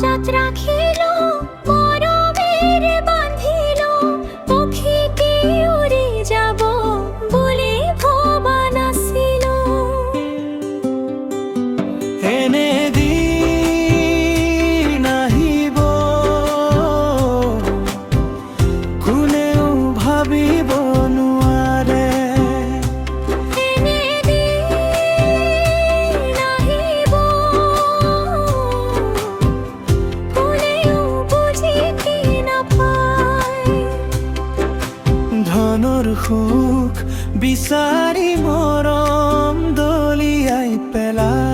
যাত রাখিল মরমের বাঁধিল পক্ষীকে উড়ে যাব বলে ভবান আসিল। এনে দিন আহিব কোনেও ভাবিব নোৱাৰে। ধনৰ সুখ বিচাৰি মৰম দলিয়াই পেলাই।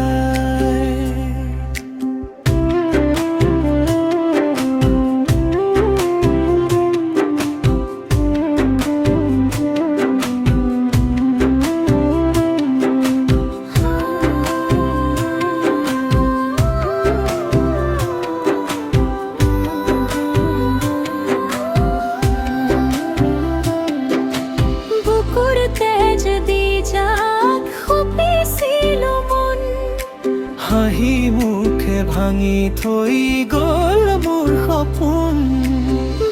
হাঁহি মুখে ভাঙি থৈ গ'ল মোৰ সপোন।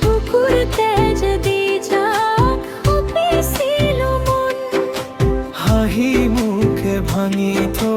বুকুৰ তেজ দি যাক সপিছিলো মন। হাঁহি মুখে ভাঙি থৈ